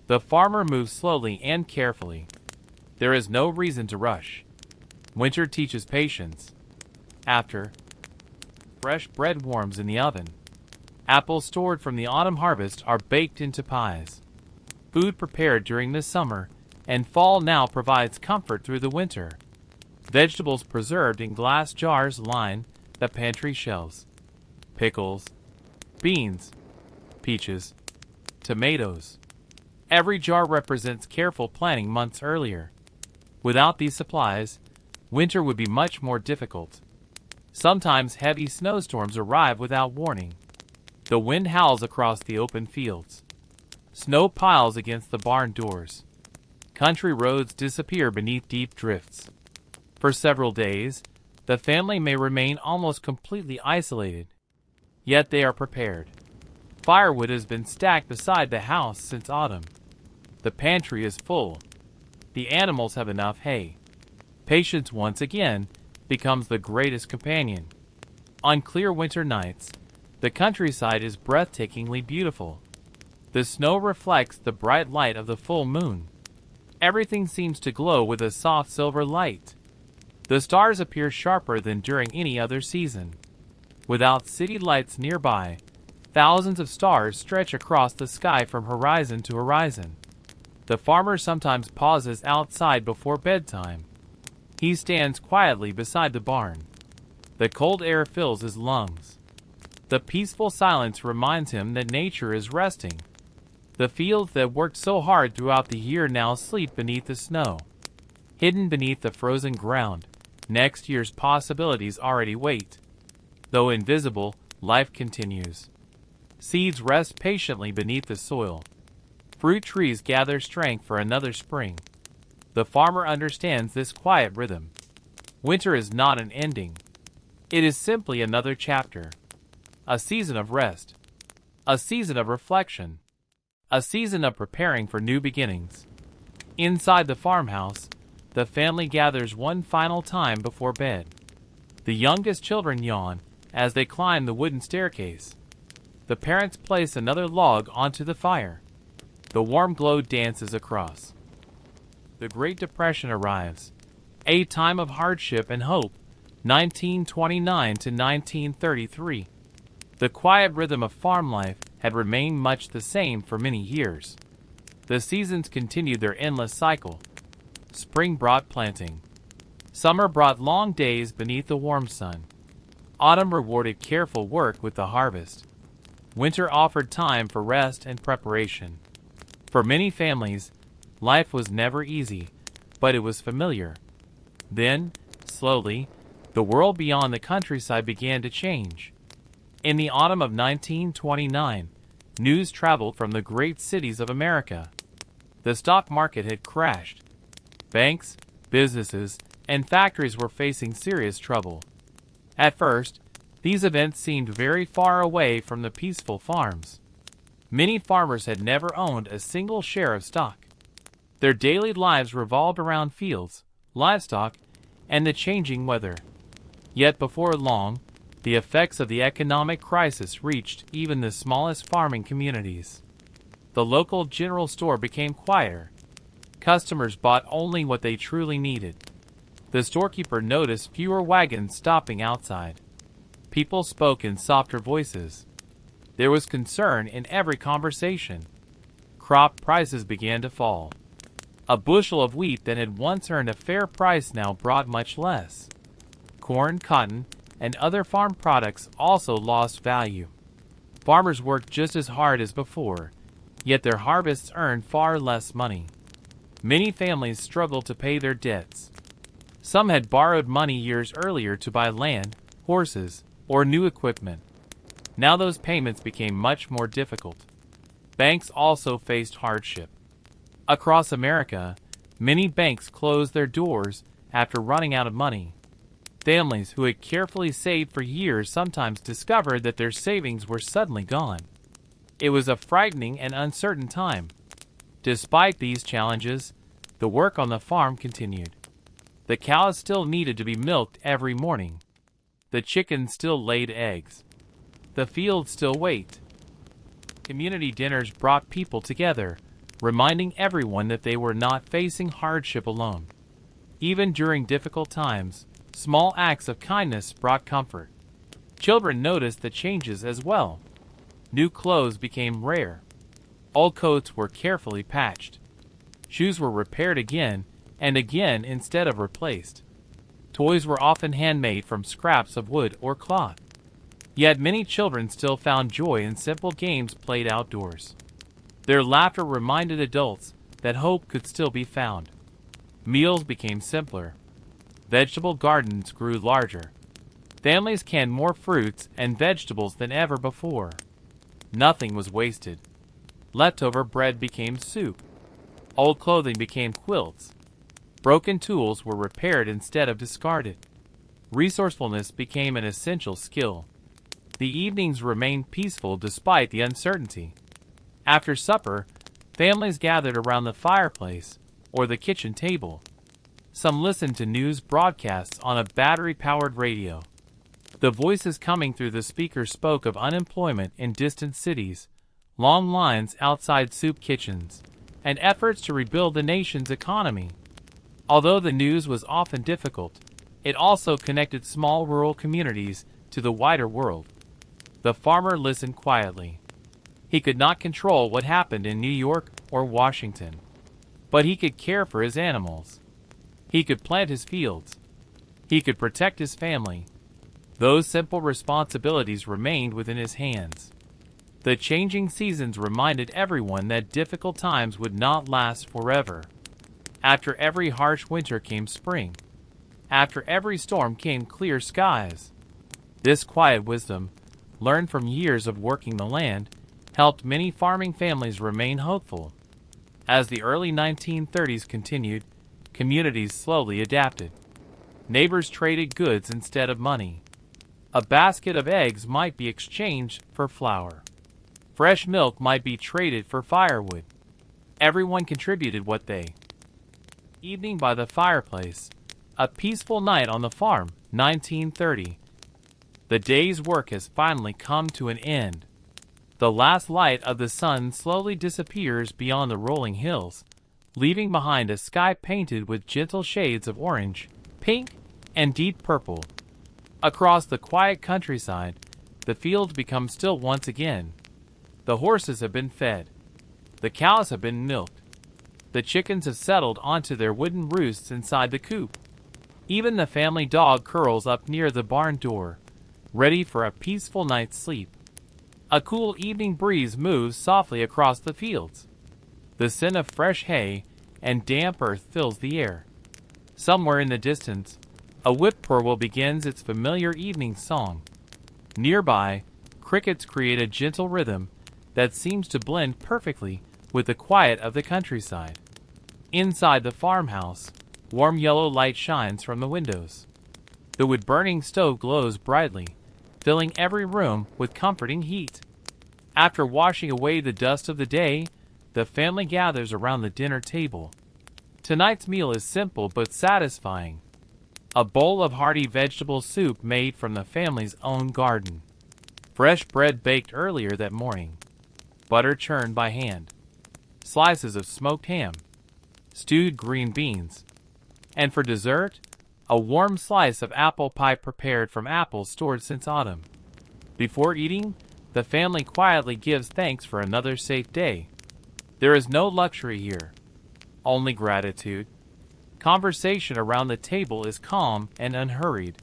The farmer moves slowly and carefully. There is no reason to rush. Winter teaches patience. After, fresh bread warms in the oven. Apples stored from the autumn harvest are baked into pies. Food prepared during the summer and fall now provides comfort through the winter. Vegetables preserved in glass jars line the pantry shelves. Pickles, beans, peaches, tomatoes. Every jar represents careful planning months earlier. Without these supplies, winter would be much more difficult. Sometimes heavy snowstorms arrive without warning. The wind howls across the open fields. Snow piles against the barn doors. Country roads disappear beneath deep drifts. For several days, the family may remain almost completely isolated. Yet they are prepared. Firewood has been stacked beside the house since autumn. The pantry is full. The animals have enough hay. Patience once again becomes the greatest companion. On clear winter nights, the countryside is breathtakingly beautiful. The snow reflects the bright light of the full moon. Everything seems to glow with a soft silver light. The stars appear sharper than during any other season. Without city lights nearby, thousands of stars stretch across the sky from horizon to horizon. The farmer sometimes pauses outside before bedtime. He stands quietly beside the barn. The cold air fills his lungs. The peaceful silence reminds him that nature is resting. The fields that worked so hard throughout the year now sleep beneath the snow. Hidden beneath the frozen ground, next year's possibilities already wait. Though invisible, life continues. Seeds rest patiently beneath the soil. Fruit trees gather strength for another spring. The farmer understands this quiet rhythm. Winter is not an ending. It is simply another chapter. A season of rest. A season of reflection. A season of preparing for new beginnings. Inside the farmhouse, the family gathers one final time before bed. The youngest children yawn as they climb the wooden staircase. The parents place another log onto the fire. The warm glow dances across. The Great Depression arrives, a time of hardship and hope, 1929 to 1933. The quiet rhythm of farm life had remained much the same for many years. The seasons continued their endless cycle. Spring brought planting. Summer brought long days beneath the warm sun. Autumn rewarded careful work with the harvest. Winter offered time for rest and preparation. For many families, life was never easy, but it was familiar. Then, slowly, the world beyond the countryside began to change. In the autumn of 1929, news traveled from the great cities of America. The stock market had crashed. Banks, businesses, and factories were facing serious trouble. At first, these events seemed very far away from the peaceful farms. Many farmers had never owned a single share of stock. Their daily lives revolved around fields, livestock, and the changing weather. Yet before long, the effects of the economic crisis reached even the smallest farming communities. The local general store became quieter. Customers bought only what they truly needed. The storekeeper noticed fewer wagons stopping outside. People spoke in softer voices. There was concern in every conversation. Crop prices began to fall. A bushel of wheat that had once earned a fair price now brought much less. Corn, cotton, and other farm products also lost value. Farmers worked just as hard as before, yet their harvests earned far less money. Many families struggled to pay their debts. Some had borrowed money years earlier to buy land, horses, or new equipment. Now those payments became much more difficult. Banks also faced hardship. Across America, many banks closed their doors after running out of money. Families who had carefully saved for years sometimes discovered that their savings were suddenly gone. It was a frightening and uncertain time. Despite these challenges, the work on the farm continued. The cows still needed to be milked every morning. The chickens still laid eggs. The fields still wait. Community dinners brought people together, reminding everyone that they were not facing hardship alone. Even during difficult times, small acts of kindness brought comfort. Children noticed the changes as well. New clothes became rare. Old coats were carefully patched. Shoes were repaired again and again instead of replaced. Toys were often handmade from scraps of wood or cloth. Yet many children still found joy in simple games played outdoors. Their laughter reminded adults that hope could still be found. Meals became simpler. Vegetable gardens grew larger. Families canned more fruits and vegetables than ever before. Nothing was wasted. Leftover bread became soup. Old clothing became quilts. Broken tools were repaired instead of discarded. Resourcefulness became an essential skill. The evenings remained peaceful despite the uncertainty. After supper, families gathered around the fireplace or the kitchen table. Some listened to news broadcasts on a battery-powered radio. The voices coming through the speakers spoke of unemployment in distant cities, long lines outside soup kitchens, and efforts to rebuild the nation's economy. Although the news was often difficult, it also connected small rural communities to the wider world. The farmer listened quietly. He could not control what happened in New York or Washington, but he could care for his animals. He could plant his fields. He could protect his family. Those simple responsibilities remained within his hands. The changing seasons reminded everyone that difficult times would not last forever. After every harsh winter came spring. After every storm came clear skies. This quiet wisdom, learned from years of working the land, helped many farming families remain hopeful. As the early 1930s continued, communities slowly adapted. Neighbors traded goods instead of money. A basket of eggs might be exchanged for flour. Fresh milk might be traded for firewood. Everyone contributed what they Evening by the fireplace. A peaceful night on the farm, 1930. The day's work has finally come to an end. The last light of the sun slowly disappears beyond the rolling hills, leaving behind a sky painted with gentle shades of orange, pink, and deep purple. Across the quiet countryside, the fields become still once again. The horses have been fed. The cows have been milked. The chickens have settled onto their wooden roosts inside the coop. Even the family dog curls up near the barn door, ready for a peaceful night's sleep. A cool evening breeze moves softly across the fields. The scent of fresh hay and damp earth fills the air. Somewhere in the distance, a whippoorwill begins its familiar evening song. Nearby, crickets create a gentle rhythm that seems to blend perfectly with the quiet of the countryside. Inside the farmhouse, warm yellow light shines from the windows. The wood-burning stove glows brightly, filling every room with comforting heat. After washing away the dust of the day, the family gathers around the dinner table. Tonight's meal is simple but satisfying. A bowl of hearty vegetable soup made from the family's own garden. Fresh bread baked earlier that morning. Butter churned by hand. Slices of smoked ham. Stewed green beans. And for dessert, a warm slice of apple pie prepared from apples stored since autumn. Before eating, the family quietly gives thanks for another safe day. There is no luxury here, only gratitude. Conversation around the table is calm and unhurried.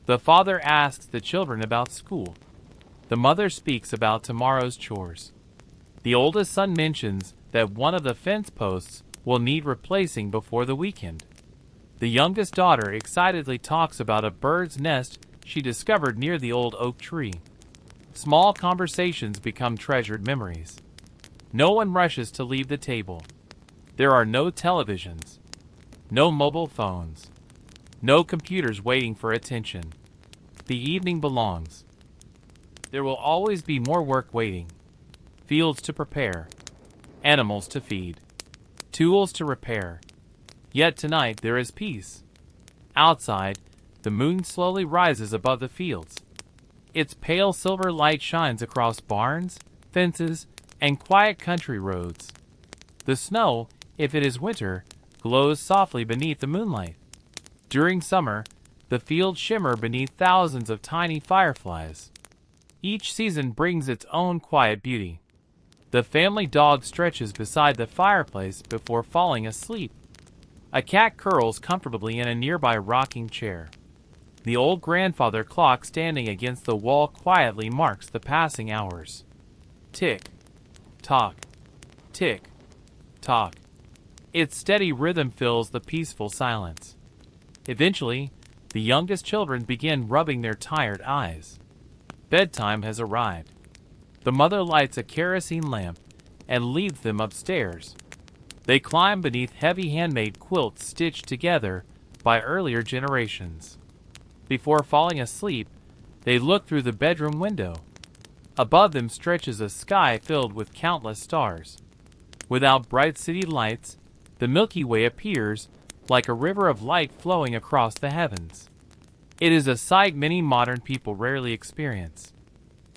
The father asks the children about school. The mother speaks about tomorrow's chores. The oldest son mentions that one of the fence posts will need replacing before the weekend. The youngest daughter excitedly talks about a bird's nest she discovered near the old oak tree. Small conversations become treasured memories. No one rushes to leave the table. There are no televisions, no mobile phones, no computers waiting for attention. The evening belongs. There will always be more work waiting. Fields to prepare, animals to feed, tools to repair. Yet tonight there is peace. Outside, the moon slowly rises above the fields. Its pale silver light shines across barns, fences, and quiet country roads. The snow, if it is winter, glows softly beneath the moonlight. During summer, the fields shimmer beneath thousands of tiny fireflies. Each season brings its own quiet beauty. The family dog stretches beside the fireplace before falling asleep. A cat curls comfortably in a nearby rocking chair. The old grandfather clock standing against the wall quietly marks the passing hours. Tick, tock, tick, tock. Its steady rhythm fills the peaceful silence. Eventually, the youngest children begin rubbing their tired eyes. Bedtime has arrived. The mother lights a kerosene lamp and leads them upstairs. They climb beneath heavy handmade quilts stitched together by earlier generations. Before falling asleep, they look through the bedroom window. Above them stretches a sky filled with countless stars. Without bright city lights, the Milky Way appears like a river of light flowing across the heavens. It is a sight many modern people rarely experience.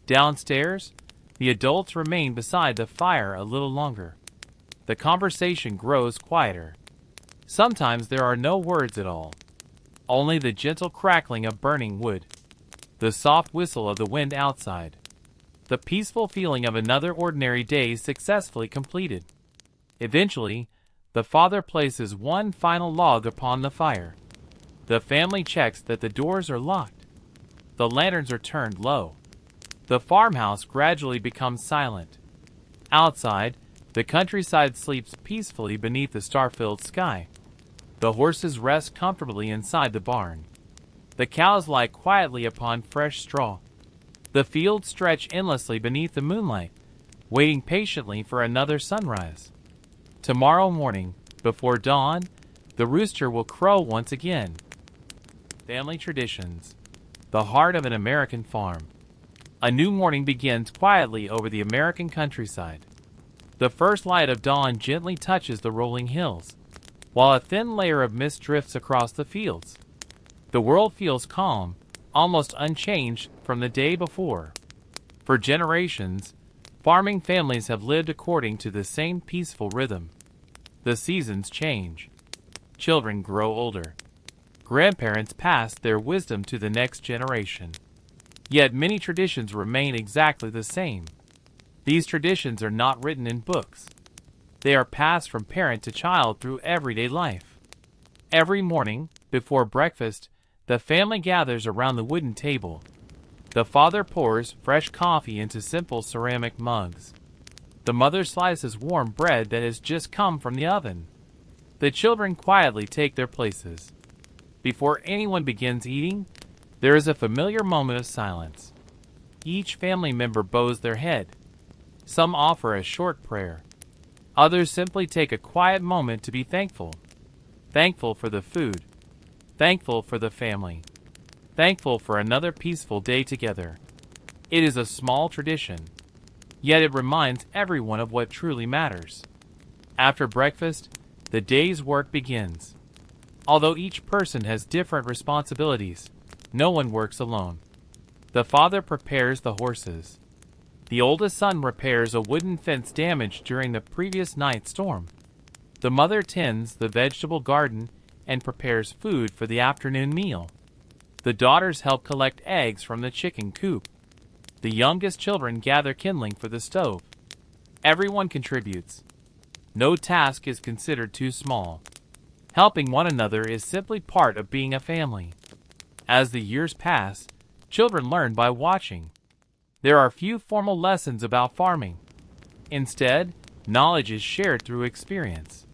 Downstairs, the adults remain beside the fire a little longer. The conversation grows quieter. Sometimes there are no words at all, only the gentle crackling of burning wood, the soft whistle of the wind outside, the peaceful feeling of another ordinary day successfully completed. Eventually, the father places one final log upon the fire. The family checks that the doors are locked. The lanterns are turned low. The farmhouse gradually becomes silent. Outside, the countryside sleeps peacefully beneath the star-filled sky. The horses rest comfortably inside the barn. The cows lie quietly upon fresh straw. The fields stretch endlessly beneath the moonlight, waiting patiently for another sunrise. Tomorrow morning, before dawn, the rooster will crow once again. Family traditions. The heart of an American farm. A new morning begins quietly over the American countryside. The first light of dawn gently touches the rolling hills. while a thin layer of mist drifts across the fields. The world feels calm, almost unchanged from the day before. For generations, farming families have lived according to the same peaceful rhythm. The seasons change. Children grow older. Grandparents pass their wisdom to the next generation. Yet many traditions remain exactly the same. These traditions are not written in books. They are passed from parent to child through everyday life. Every morning, before breakfast, the family gathers around the wooden table. The father pours fresh coffee into simple ceramic mugs. The mother slices warm bread that has just come from the oven. The children quietly take their places. Before anyone begins eating, there is a familiar moment of silence. Each family member bows their head. Some offer a short prayer. Others simply take a quiet moment to be thankful. Thankful for the food. Thankful for the family. Thankful for another peaceful day together. It is a small tradition, yet it reminds everyone of what truly matters. After breakfast, the day's work begins. Although each person has different responsibilities, no one works alone. The father prepares the horses. The oldest son repairs a wooden fence damaged during the previous night's storm. The mother tends the vegetable garden and prepares food for the afternoon meal. The daughters help collect eggs from the chicken coop. The youngest children gather kindling for the stove. Everyone contributes. No task is considered too small. Helping one another is simply part of being a family. As the years pass, children learn by watching. There are few formal lessons about farming. Instead, knowledge is shared through experience.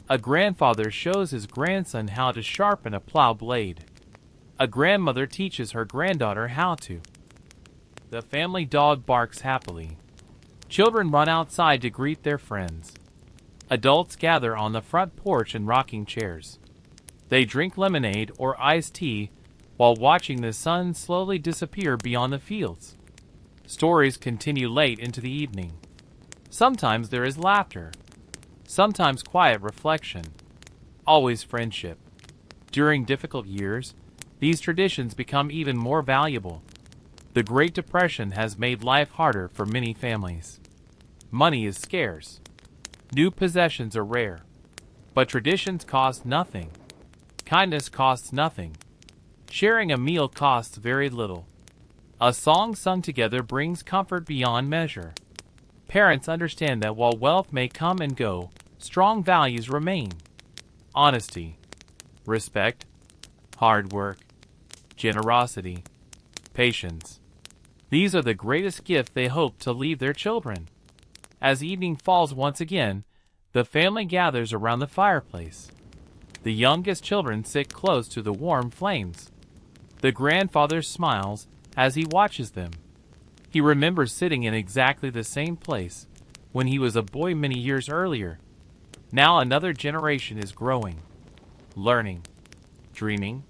A grandfather shows his grandson how to sharpen a plow blade. A grandmother teaches her granddaughter how to. The family dog barks happily. Children run outside to greet their friends. Adults gather on the front porch in rocking chairs. They drink lemonade or iced tea while watching the sun slowly disappear beyond the fields. Stories continue late into the evening. Sometimes there is laughter. Sometimes quiet reflection. Always friendship. During difficult years, these traditions become even more valuable. The Great Depression has made life harder for many families. Money is scarce. New possessions are rare. But traditions cost nothing. Kindness costs nothing. Sharing a meal costs very little. A song sung together brings comfort beyond measure. Parents understand that while wealth may come and go, strong values remain. Honesty, respect, hard work, generosity, patience. These are the greatest gift they hope to leave their children. As evening falls once again, the family gathers around the fireplace. The youngest children sit close to the warm flames. The grandfather smiles as he watches them. He remembers sitting in exactly the same place when he was a boy many years earlier. Now another generation is growing, learning, dreaming,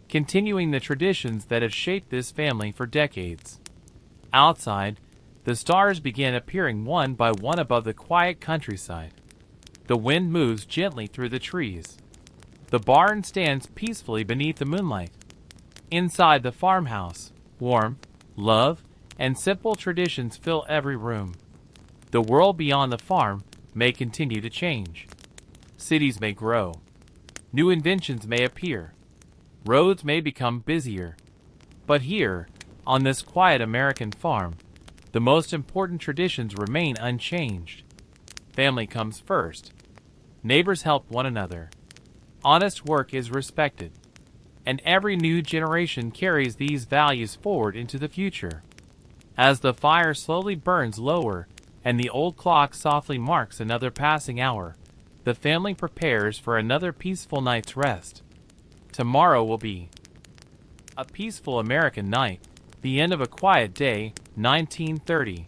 continuing the traditions that have shaped this family for decades. Outside, the stars begin appearing one by one above the quiet countryside. The wind moves gently through the trees. The barn stands peacefully beneath the moonlight. Inside the farmhouse, warmth, love, and simple traditions fill every room. The world beyond the farm may continue to change. Cities may grow. New inventions may appear. Roads may become busier. But here, on this quiet American farm, the most important traditions remain unchanged. Family comes first. Neighbors help one another. Honest work is respected. And every new generation carries these values forward into the future. As the fire slowly burns lower and the old clock softly marks another passing hour, the family prepares for another peaceful night's rest. Tomorrow will be a peaceful American night, the end of a quiet day, 1930.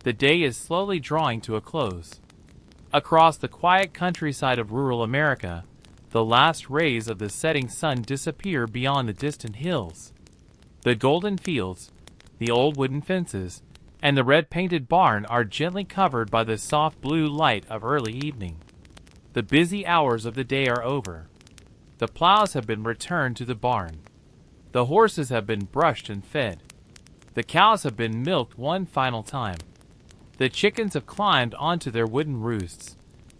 The day is slowly drawing to a close. Across the quiet countryside of rural America, the last rays of the setting sun disappear beyond the distant hills. The golden fields, the old wooden fences, and the red-painted barn are gently covered by the soft blue light of early evening. The busy hours of the day are over. The plows have been returned to the barn. The horses have been brushed and fed. The cows have been milked one final time. The chickens have climbed onto their wooden roosts,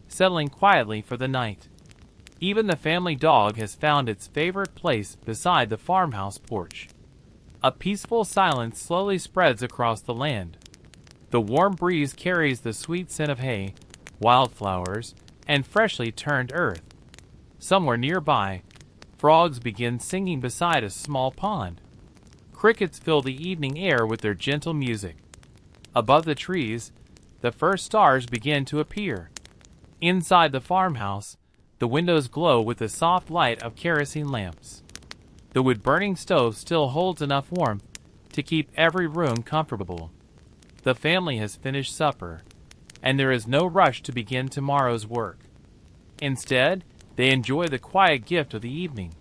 settling quietly for the night. Even the family dog has found its favorite place beside the farmhouse porch. A peaceful silence slowly spreads across the land. The warm breeze carries the sweet scent of hay, wildflowers, and freshly turned earth. Somewhere nearby, frogs begin singing beside a small pond. Crickets fill the evening air with their gentle music. Above the trees, the first stars begin to appear. Inside the farmhouse, the windows glow with the soft light of kerosene lamps. The wood-burning stove still holds enough warmth to keep every room comfortable. The family has finished supper, and there is no rush to begin tomorrow's work. Instead, they enjoy the quiet gift of the evening.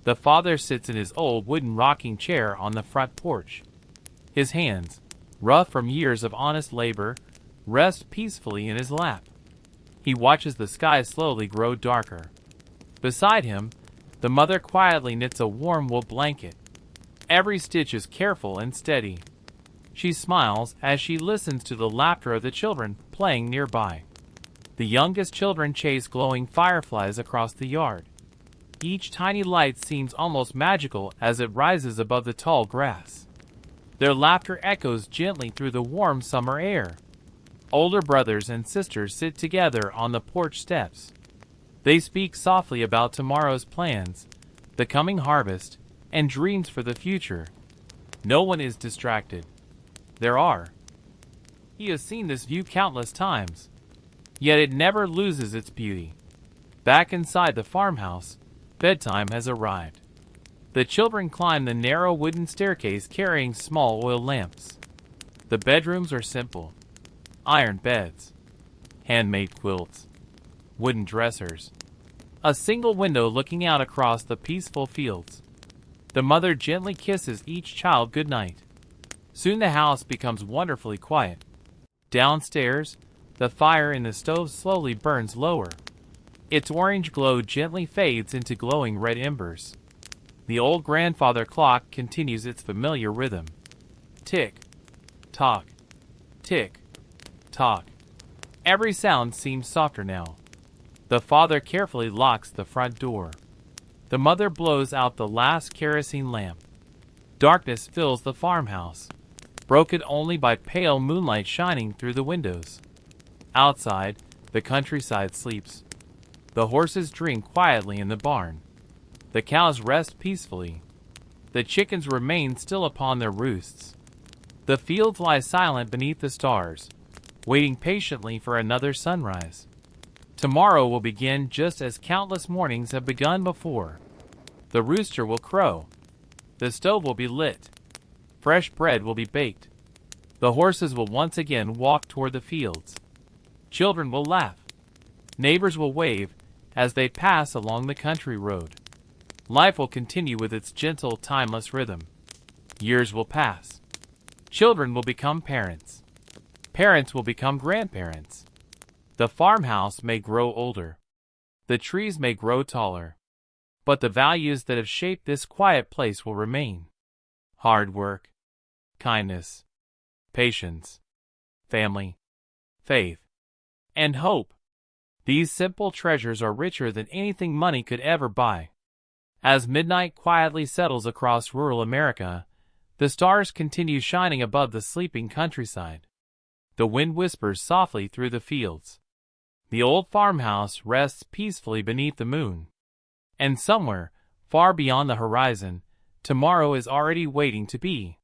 The father sits in his old wooden rocking chair on the front porch. His hands, rough from years of honest labor, rest peacefully in his lap. He watches the sky slowly grow darker. Beside him, the mother quietly knits a warm wool blanket. Every stitch is careful and steady. She smiles as she listens to the laughter of the children playing nearby. The youngest children chase glowing fireflies across the yard. Each tiny light seems almost magical as it rises above the tall grass. Their laughter echoes gently through the warm summer air. Older brothers and sisters sit together on the porch steps. They speak softly about tomorrow's plans, the coming harvest, and dreams for the future. No one is distracted. There are. He has seen this view countless times. Yet it never loses its beauty. Back inside the farmhouse, bedtime has arrived. The children climb the narrow wooden staircase carrying small oil lamps. The bedrooms are simple. Iron beds, handmade quilts, wooden dressers, a single window looking out across the peaceful fields. The mother gently kisses each child goodnight. Soon the house becomes wonderfully quiet. Downstairs, the fire in the stove slowly burns lower. Its orange glow gently fades into glowing red embers. The old grandfather clock continues its familiar rhythm. Tick, tock, tick, tock. Every sound seems softer now. The father carefully locks the front door. The mother blows out the last kerosene lamp. Darkness fills the farmhouse, broken only by pale moonlight shining through the windows. Outside, the countryside sleeps. The horses drink quietly in the barn. The cows rest peacefully. The chickens remain still upon their roosts. The fields lie silent beneath the stars, waiting patiently for another sunrise. Tomorrow will begin just as countless mornings have begun before. The rooster will crow. The stove will be lit. Fresh bread will be baked. The horses will once again walk toward the fields. Children will laugh. Neighbors will wave as they pass along the country road. Life will continue with its gentle, timeless rhythm. Years will pass. Children will become parents. Parents will become grandparents. The farmhouse may grow older. The trees may grow taller. But the values that have shaped this quiet place will remain. Hard work, kindness, patience, family, faith, and hope. These simple treasures are richer than anything money could ever buy. As midnight quietly settles across rural America, the stars continue shining above the sleeping countryside. The wind whispers softly through the fields. The old farmhouse rests peacefully beneath the moon. And somewhere, far beyond the horizon, tomorrow is already waiting to be.